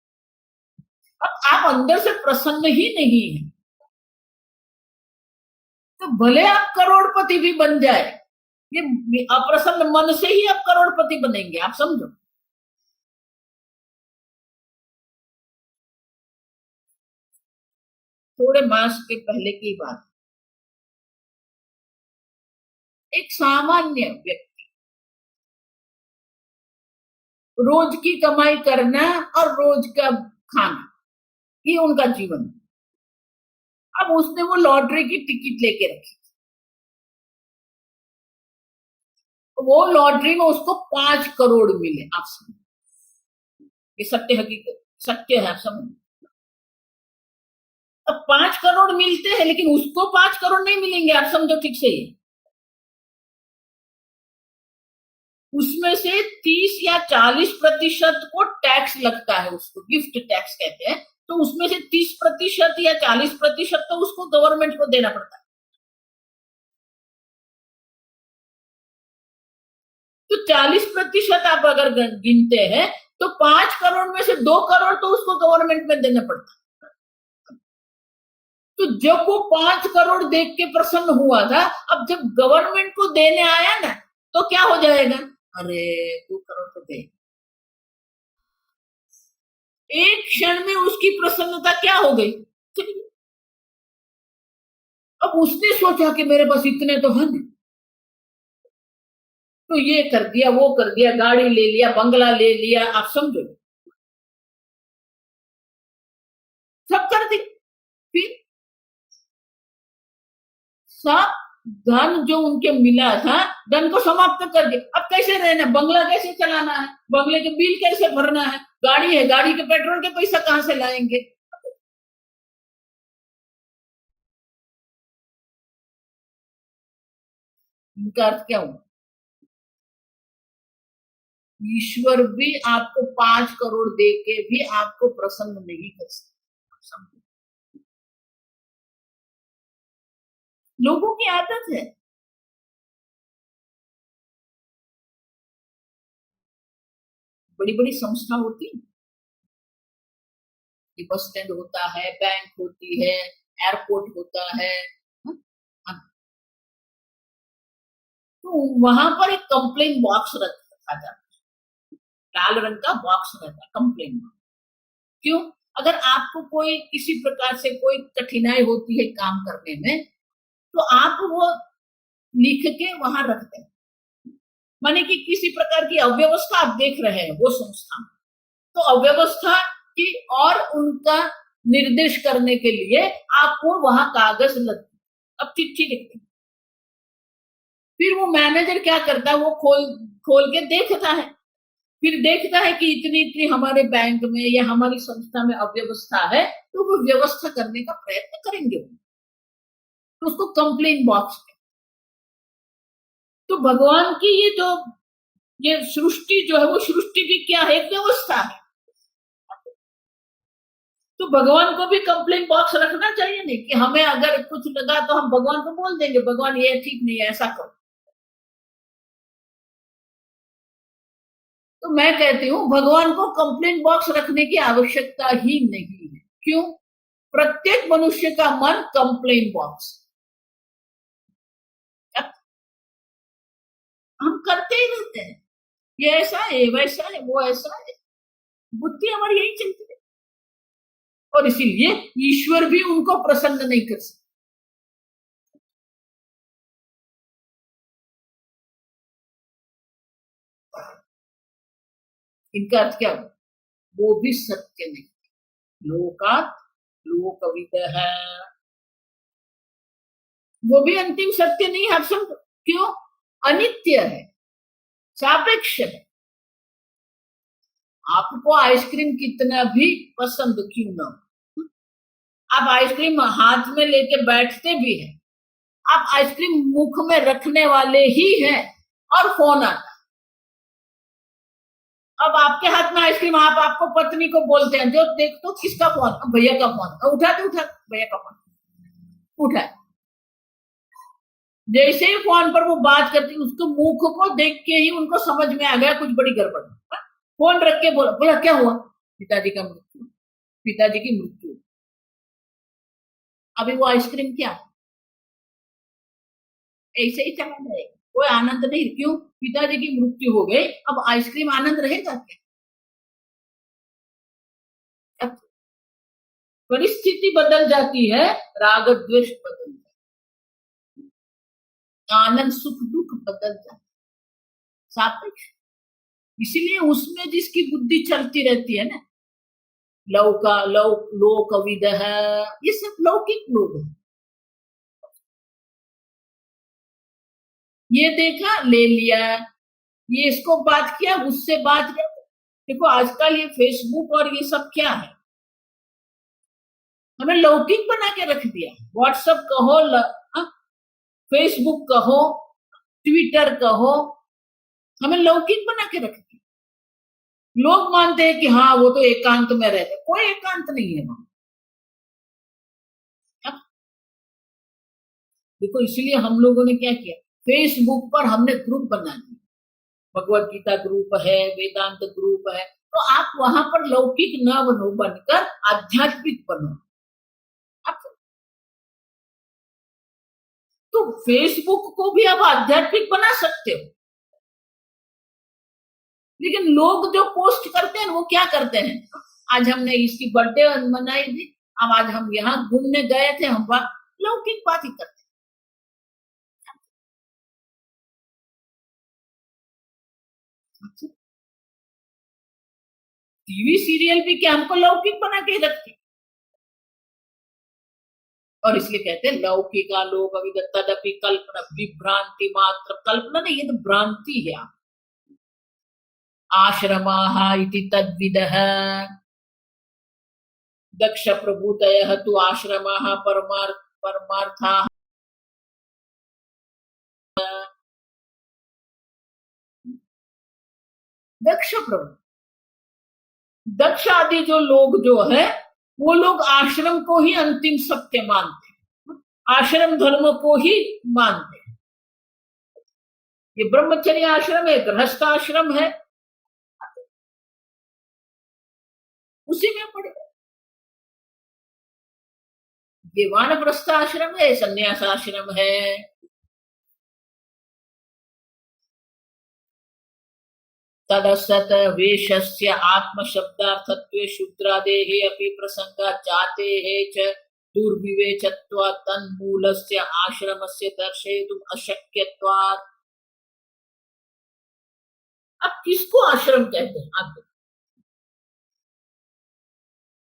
अब आप अंदर से प्रसन्न ही नहीं है तो भले आप करोड़पति भी बन जाए, ये अप्रसन्न मन से ही आप करोड़पति बनेंगे। आप समझो, थोड़े मास के पहले की बात, एक सामान्य व्यक्ति रोज की कमाई करना और रोज का खाना, ये उनका जीवन। अब उसने वो लॉटरी की टिकट लेके रखी, वो लॉटरी में उसको 5 करोड़ मिले। आप समझो, ये सत्य हकीकत, सत्य है। आप समझो, अब 5 करोड़ मिलते हैं, लेकिन उसको 5 करोड़ नहीं मिलेंगे। आप समझो ठीक से, उसमें से 30 या 40% को टैक्स लगता है, उसको गिफ्ट टैक्स कहते हैं। तो उसमें से 30% या 40% तो उसको गवर्नमेंट को देना पड़ता है। तो 40% आप अगर गिनते हैं तो 5 करोड़ में से 2 करोड़ तो उसको गवर्नमेंट में देना पड़ता है। तो जब वो 5 करोड़ देख के प्रसन्न हुआ था, अब जब गवर्नमेंट को देने आया ना, तो क्या हो जाएगा? अरे 2 करोड़ तो दे। एक क्षण में उसकी प्रसन्नता क्या हो गई? अब उसने सोचा कि मेरे पास इतने तो है, तो ये कर दिया, वो कर दिया, गाड़ी ले लिया, बंगला ले लिया। आप समझो, सब कर दी। फिर सब धन जो उनके मिला था, धन को समाप्त कर दिया। अब कैसे रहना, बंगला कैसे चलाना है, बंगले के बिल कैसे भरना है, गाड़ी है, गाड़ी के पेट्रोल के पैसा कहां से लाएंगे? इनका अर्थ क्या हुआ? ईश्वर भी आपको 5 करोड़ दे के भी आपको प्रसन्न नहीं कर सकता। लोगों की आदत है। बड़ी बड़ी संस्था होती है, बस स्टैंड होता है, बैंक होती है, एयरपोर्ट होता है, हाँ? तो वहां पर एक कंप्लेन बॉक्स रखा जाता है, लाल रंग का बॉक्स रहता है कंप्लेन बॉक्स। क्यों? अगर आपको कोई किसी प्रकार से कोई कठिनाई होती है काम करने में, तो आप वो लिख के वहां रखते हैं। माने कि किसी प्रकार की अव्यवस्था आप देख रहे हैं वो संस्था, तो अव्यवस्था की और उनका निर्देश करने के लिए आपको वहां कागज लगते, अब चिट्ठी लिखते। फिर वो मैनेजर क्या करता है, वो खोल खोल के देखता है, फिर देखता है कि इतनी इतनी हमारे बैंक में या हमारी संस्था में अव्यवस्था है, तो वो व्यवस्था करने का प्रयत्न करेंगे, तो उसको कंप्लेन बॉक्स। तो भगवान की ये सृष्टि जो है, वो सृष्टि भी क्या है, एक व्यवस्था है। तो भगवान को भी कंप्लेन बॉक्स रखना चाहिए नहीं, कि हमें अगर कुछ लगा तो हम भगवान को बोल देंगे, भगवान ये ठीक नहीं है, ऐसा करो। तो मैं कहती हूँ भगवान को कंप्लेन बॉक्स रखने की आवश्यकता ही नहीं है। क्यों? प्रत्येक मनुष्य का मन कंप्लेन बॉक्स, हम करते ही रहते हैं, ये ऐसा है, वैसा है, वो ऐसा है, बुद्धि हमारी यही चलती है, और इसीलिए ईश्वर भी उनको प्रसन्न नहीं कर सकते। इनका अर्थ क्या? वो भी सत्य नहीं, लोकात लोकविद है, वो भी अंतिम सत्य नहीं है। आप समझो क्यों? अनित्य है, सापेक्ष है। आपको आइसक्रीम कितना भी पसंद क्यों ना हो, आप आइसक्रीम हाथ में लेके बैठते भी हैं, आप आइसक्रीम मुख में रखने वाले ही हैं, और फोन आता। अब आपके हाथ में आइसक्रीम, आप आपको पत्नी को बोलते हैं, जो देख तो किसका फोन, भैया का फोन, उठा भैया का फोन उठा। जैसे ही फोन पर वो बात करती, उसको मुख को देख के ही उनको समझ में आ गया कुछ बड़ी गड़बड़। फोन रख के बोला, बोला क्या हुआ? पिताजी का मृत्यु, पिताजी की मृत्यु। अभी वो आइसक्रीम क्या, ऐसे ही चला जाएगा, कोई आनंद नहीं। क्यों? पिताजी की मृत्यु हो गई, अब आइसक्रीम आनंद रहेगा क्या? अब परिस्थिति बदल जाती है, राग द्वेष बदल जाता है, आनंद सुख दुख बदल जाता है, सापेक्ष। इसीलिए उसमें जिसकी बुद्धि चलती रहती है ना, लौका लोक विद है, ये सब लौकिक लोग हैं। ये देखा ले लिया, ये इसको बात किया, उससे बात किया। देखो आजकल ये फेसबुक और ये सब क्या है, हमें लौकिक बना के रख दिया। व्हाट्सएप कहो, फेसबुक कहो, ट्विटर कहो, हमें लौकिक बना के रख दिया। लोग मानते हैं कि हाँ वो तो एकांत में रहते, कोई एकांत नहीं है वहां। देखो इसलिए हम लोगों ने क्या किया, फेसबुक पर हमने ग्रुप बना दिया, भगवत गीता ग्रुप है, वेदांत ग्रुप है, तो आप वहां पर लौकिक न बनो, बनकर आध्यात्मिक बनो। आप तो फेसबुक को भी आप आध्यात्मिक बना सकते हो, लेकिन लोग जो पोस्ट करते हैं वो क्या करते हैं, आज हमने इसकी बर्थडे मनाई थी, अब आज हम यहाँ घूमने गए थे, हम लौकिक बात ही करते हैं। टीवी सीरियल भी क्या हमको लौकिक बना के रखते, और इसलिए कहते हैं लौकिका लोक तदपि कल्पना विभ्रांति मात्र, कल्पना नहीं, ये तो भ्रांति है। आश्रमाः इति तद्विदः, दक्ष प्रभूतयः तु आश्रमाः परमार्थाः। दक्ष प्रभु, दक्ष आदि जो लोग जो है, वो लोग आश्रम को ही अंतिम सत्य मानते हैं, आश्रम धर्म को ही मानते हैं। ये ब्रह्मचर्य आश्रम है, गृहस्थ आश्रम है, उसी में पड़े। ये वानप्रस्थ आश्रम है, संन्यास आश्रम है। तदसत वेशस्य आत्मशब्दार्थत्वे शूद्रादेः अपि प्रसंगा जातेः च दुर्विवेचत्वात् तन्मूलस्य आश्रमस्य दर्शयितुम् अशक्यत्वात्। अब किसको आश्रम कहते हैं? आप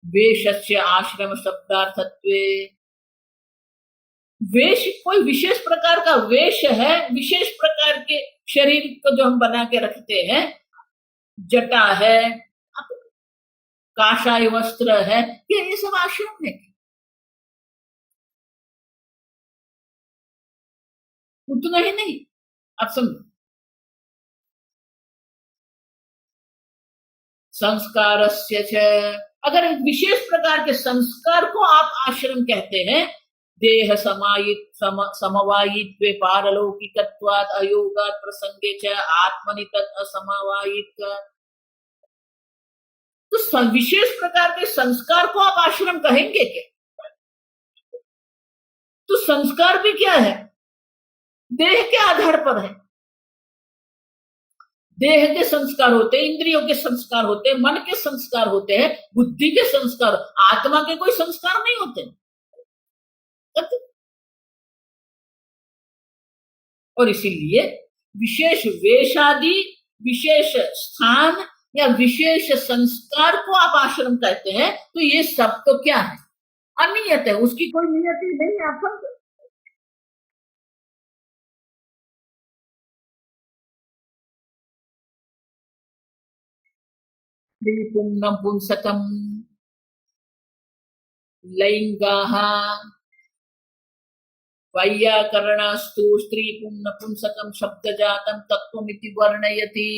वेशस्य आश्रम शब्दार्थत्वे, वेश कोई विशेष प्रकार का वेश है, विशेष प्रकार के शरीर को जो हम बना के रखते हैं, जटा है, काषाय वस्त्र है, ये सब आश्रम है। उतना ही नहीं, आप समझो, संस्कारस्य च, अगर एक विशेष प्रकार के संस्कार को आप आश्रम कहते हैं, देह समवायित्वे पारलौकिकत्वात् अयोगात् प्रसंगे च आत्मनि तत् असमवायित्व, तो विशेष प्रकार के संस्कार को आप आश्रम कहेंगे क्या? तो संस्कार भी क्या है? देह के आधार पर है। देह के संस्कार होते हैं, इंद्रियों के संस्कार होते हैं, मन के संस्कार होते हैं, बुद्धि के संस्कार, आत्मा के कोई संस्कार नहीं होते। और इसीलिए विशेष वेशादि, विशेष स्थान या विशेष संस्कार को आप आश्रम कहते हैं, तो ये सब तो क्या है? अनियत है, उसकी कोई नियत ही नहीं है। आप समझो, पुंसकम लैंगाः वैयाकरणास्तु स्त्री पुंसकम शब्द जातम तत्वमिति वर्णयति।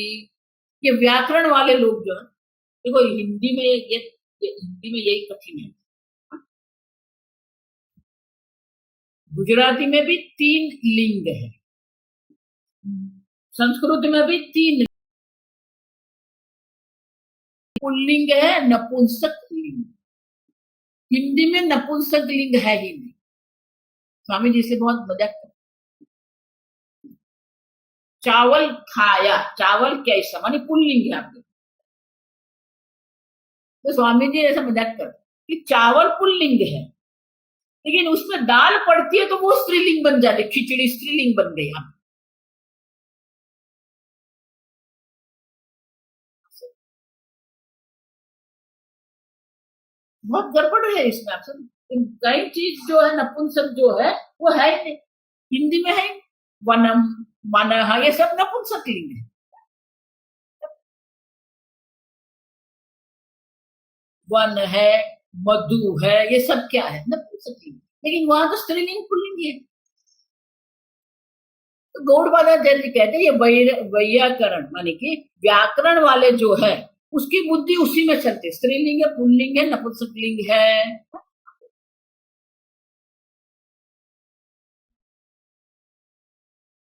ये व्याकरण वाले लोग जो है, देखो हिंदी में हिंदी में यही कठिन है। गुजराती में भी 3 लिंग है, संस्कृत में भी 3 पुल्लिंग है, नपुंसक लिंग। हिंदी में नपुंसक लिंग है ही नहीं। स्वामी जी से बहुत मजाक कर, चावल खाया, चावल कैसा, माने पुल्लिंग है आपके। तो स्वामी जी ऐसा मजाक कर कि चावल पुल्लिंग है, लेकिन उसमें दाल पड़ती है तो वो स्त्रीलिंग बन जाती, खिचड़ी स्त्रीलिंग बन गई। आप बहुत गड़बड़ है इसमें। आप सब कई चीज जो है नपुंसक जो है वो है ही नहीं, हिंदी में है वनम, मनः, ये सब नपुंसक लिंग है। वन है, मधु है, ये सब क्या है? नपुंसक लिंग। लेकिन वहां तो स्त्रीलिंग पुल्लिंग है। तो गौड़पादाचार्य जी कहते हैं ये वैयाकरण माने कि व्याकरण वाले जो है उसकी बुद्धि उसी में चलती, स्त्रीलिंग है, पुल्लिंग है, नपुंसक लिंग है।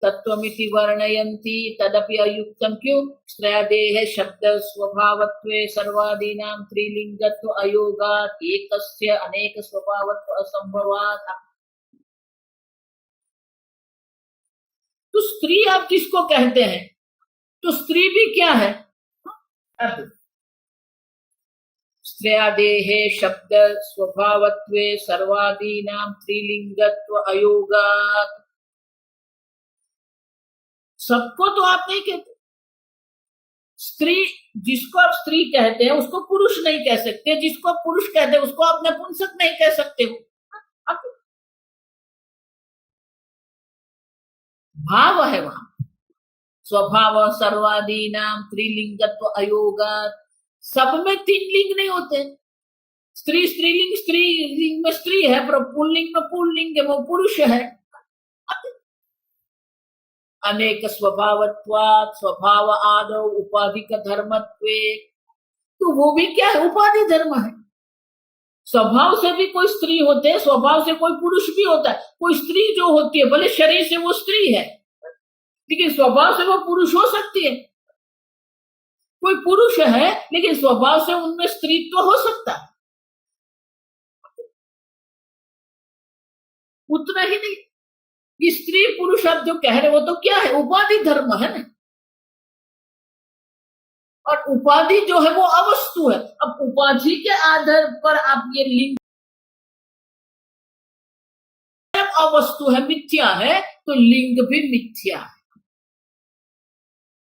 तत्वमिति वर्णयन्ति तदपि अयुक्तम, क्यों? स्त्रयादेः शब्द स्वभावत्वे सर्वादीनां त्रिलिंगत्व अयोगात् एकस्य अनेक स्वभावत्व असंभवात्। तो स्त्री आप किसको कहते हैं? तो स्त्री भी क्या है? स्त्रयादेः शब्द स्वभावत्वे सर्वादीनां त्रिलिंगत्व अयोगात्। सबको तो आप नहीं कहते। स्त्री, जिसको आप स्त्री कहते हैं उसको पुरुष नहीं कह सकते, जिसको आप पुरुष कहते हैं उसको आप नपुंसक नहीं कह सकते हो। भाव है वहां, स्वभाव सर्वादीनाम त्रिलिंगत्व अयोगात्। सब में 3 लिंग नहीं होते। स्त्री स्त्रीलिंग, स्त्रीलिंग में स्त्री है, पर पुल्लिंग में पुल्लिंग है, वो पुरुष है। अनेक स्वभावत्वात्, स्वभाव आदौ उपाधिक धर्मत्वे, तो वो भी क्या है? उपाधि धर्म है। स्वभाव से भी कोई स्त्री होते हैं, स्वभाव से कोई पुरुष भी होता है। कोई स्त्री जो होती है भले शरीर से वो स्त्री है, लेकिन स्वभाव से वो पुरुष हो सकती है। कोई पुरुष है लेकिन स्वभाव से उनमें स्त्रीत्व हो सकता है। उतना ही नहीं, स्त्री पुरुष आप जो कह रहे हो तो क्या है? उपाधि धर्म है ना। और उपाधि जो है वो अवस्तु है। अब उपाधि के आधार पर आप ये लिंग अवस्तु है, मिथ्या है, तो लिंग भी मिथ्या है।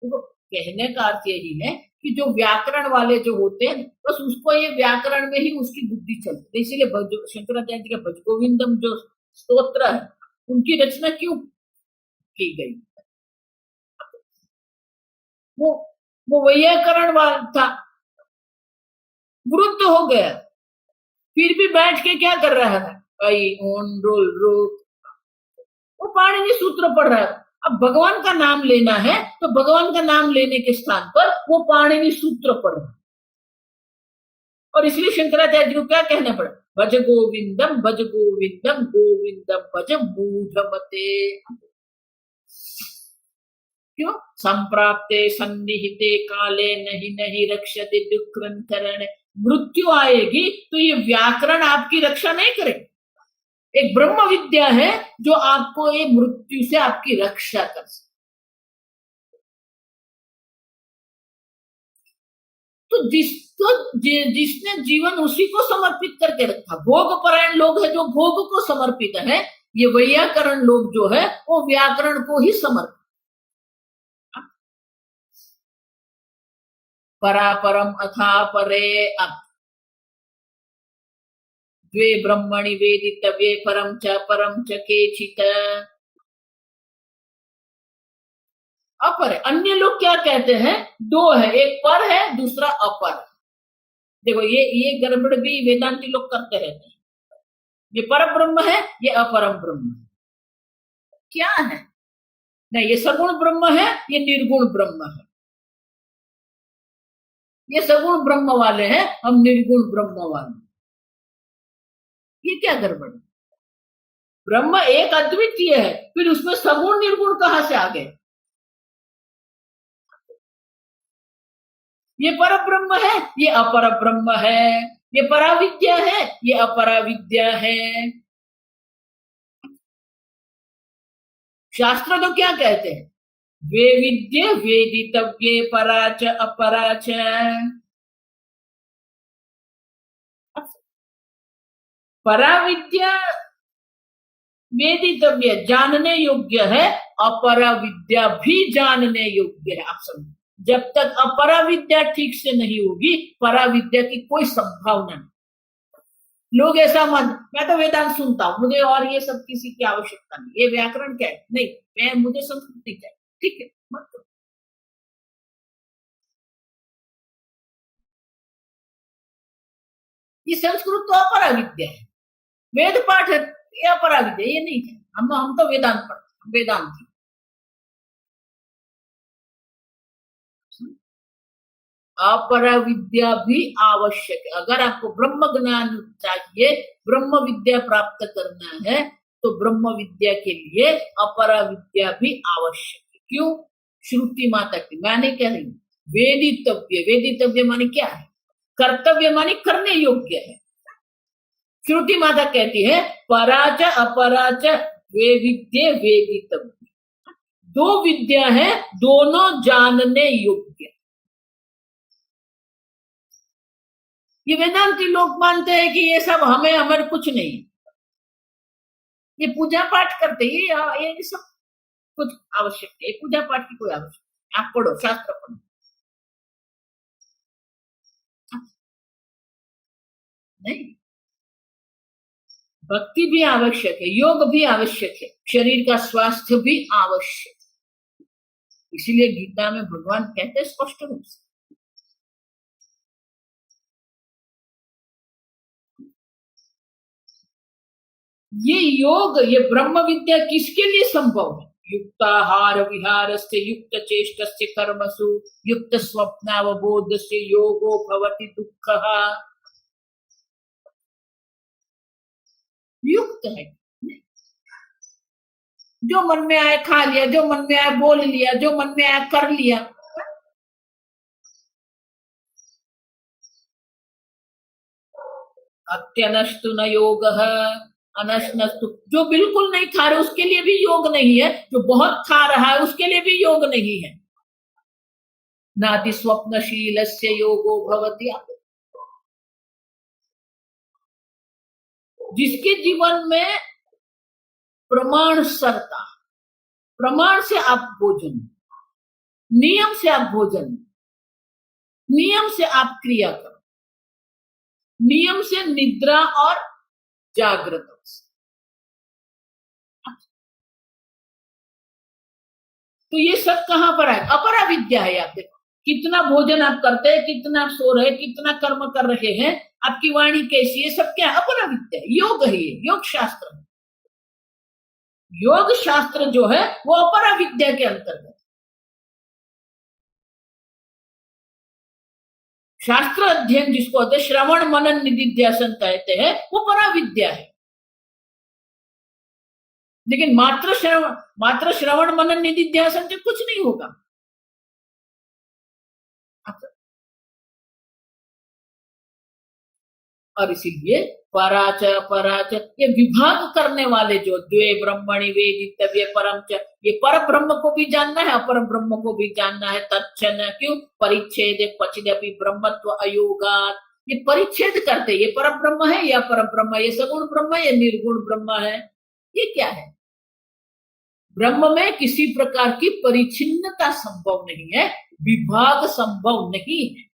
तो कहने का अर्थ यही है कि जो व्याकरण वाले जो होते हैं बस उसको ये व्याकरण में ही उसकी बुद्धि चलती है। इसीलिए शंकराचार्य जी का भज गोविंदम जो स्तोत्र है उनकी रचना क्यों की गई? वो वैयाकरण वाला था, वृद्ध हो गया, फिर भी बैठ के क्या कर रहा है? आई ओन रोल रो, वो पाणिनि सूत्र पढ़ रहा है। अब भगवान का नाम लेना है तो भगवान का नाम लेने के स्थान पर वो पाणिनि सूत्र पढ़ रहा है। और इसलिए शंकराचार्य जी को क्या कहना पड़ा? भज गोविंदम गोविंदम भज मूढ़मते। क्यों? संप्राप्ते सन्निहिते काले नहीं नहीं रक्षते दुष्कृंतरण। मृत्यु आएगी तो ये व्याकरण आपकी रक्षा नहीं करेगा। एक ब्रह्म विद्या है जो आपको ये मृत्यु से आपकी रक्षा कर सकती। तो जिसने जीवन उसी को समर्पित करके रखा, भोग परायण लोग है जो भोग को समर्पित है, ये वैयाकरण लोग जो है वो व्याकरण को ही समर्पित। परापरम अथा परे अब द्वे ब्रह्मणि वेदितव्ये परम च केचित् अपर। अन्य लोग क्या कहते हैं? दो है, एक पर है दूसरा अपर। देखो ये गड़बड़ भी वेदांती लोग करते रहते हैं। ये पर ब्रह्म है, ये अपरम ब्रह्म है। क्या है? नहीं, ये सगुण ब्रह्म है, ये निर्गुण ब्रह्म है। ये सगुण ब्रह्म वाले हैं, हम निर्गुण ब्रह्म वाले। ये क्या गड़बड़? ब्रह्म एक अद्वितीय है, फिर उसमें सगुण निर्गुण कहां से आ गए? ये पर ब्रह्म है, ये अपर ब्रह्म है। ये पराविद्या है, ये अपराविद्या है। शास्त्र तो क्या कहते हैं? वे विद्ये वेदितव्ये पराच अपराच। पराविद्या वेदितव्य जानने योग्य है, अपरा विद्या भी जानने योग्य है। आप समझो, जब तक अपरा विद्या ठीक से नहीं होगी परा विद्या की कोई संभावना नहीं। लोग ऐसा मैं तो वेदांत सुनता हूं, मुझे और ये सब किसी की आवश्यकता नहीं, ये व्याकरण क्या है? नहीं, मुझे संस्कृति चाहिए। ठीक है, मत करो। ये संस्कृत तो अपरा विद्या है, वेद पाठ है, ये अपरा विद्या, ये नहीं है। हम तो वेदांत पढ़ते, वेदांत। अपरा विद्या भी आवश्यक है। अगर आपको ब्रह्म ज्ञान चाहिए, ब्रह्म विद्या प्राप्त करना है, तो ब्रह्म विद्या के लिए अपरा विद्या भी आवश्यक है। क्यों? श्रुति माता की, मैं नहीं कह रही हूं। वेदितव्य, वेदितव्य माने क्या है? कर्तव्य माने करने योग्य है। श्रुति माता कहती है पराच अपराच वे विद्ये वेदितव्य। दो विद्या है, दोनों जानने योग्य। ये वेदांती लोग मानते हैं कि ये सब हमें कुछ नहीं, ये पूजा पाठ करते ये सब कुछ आवश्यक है। पूजा पाठ की कोई आवश्यकता? आप पढ़ो, शास्त्र पढ़ो। नहीं, भक्ति भी आवश्यक है, योग भी आवश्यक है, शरीर का स्वास्थ्य भी आवश्यक है। इसीलिए गीता में भगवान कहते स्पष्ट रूप से, ये योग, ये ब्रह्म विद्या किसके लिए संभव है? युक्ताहार विहारस्य युक्त चेष्टस्य कर्मसु युक्त स्वप्नावबोधस्य योगो भवति दुःखः। युक्त है, जो मन में आया खा लिया, जो मन में आया बोल लिया, जो मन में आया कर लिया। अत्यनस्तु न योगः अनशनस्तु। जो बिल्कुल नहीं खा रहे उसके लिए भी योग नहीं है, जो बहुत खा रहा है उसके लिए भी योग नहीं है। नाति स्वप्नशीलस्य योगो भवति। जिसके जीवन में प्रमाण सरता, प्रमाण से आप भोजन, नियम से आप भोजन, नियम से आप क्रिया करो, नियम से निद्रा और जागृत। तो ये सब कहां पर है? अपरा विद्या है। आप देखो कितना भोजन आप करते हैं, कितना आप सो रहे हैं, कितना कर्म कर रहे हैं, आपकी वाणी कैसी है, सब क्या है? अपरा विद्या। योग है ये, योग शास्त्र। योग शास्त्र जो है वो अपरा विद्या के अंतर्गत। शास्त्र अध्ययन जिसको होते श्रवण मनन निधिध्यासन कहते हैं, वो परा विद्या है। लेकिन मात्र श्रवण मनन निधिध्यासन से कुछ नहीं होगा। और इसीलिए पराच पराच ये विभाग करने वाले जो द्वे ब्रह्मणि वेदितव्य परम च, ये पर ब्रह्म को भी जानना है, अपर ब्रह्म को भी जानना है। तच्चन क्यों परिच्छेद पचिदपि ब्रह्मत्व अयोगात्, ये परिच्छेद करते, ये पर ब्रह्म है या पर ब्रह्म, ये सगुण ब्रह्म है या निर्गुण ब्रह्म है, ये क्या है? ब्रह्म में किसी प्रकार की परिच्छिन्नता संभव नहीं है, विभाग संभव नहीं है।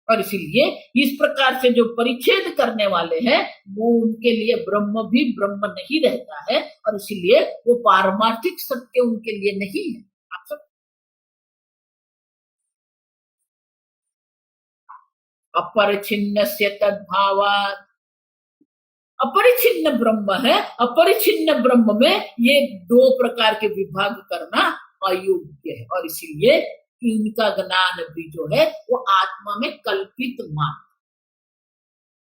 और इसीलिए इस प्रकार से जो परिच्छेद करने वाले हैं वो उनके लिए ब्रह्म भी ब्रह्म नहीं रहता है, और इसीलिए वो पारमार्थिक सत्य उनके लिए नहीं है। अपरिच्छिन्नस्य तद्भावात्, अपरिच्छिन्न ब्रह्म है, अपरिच्छिन्न ब्रह्म में ये दो प्रकार के विभाग करना अयोग्य है। और इसीलिए इनका ज्ञान भी जो है वो आत्मा में कल्पित मात्र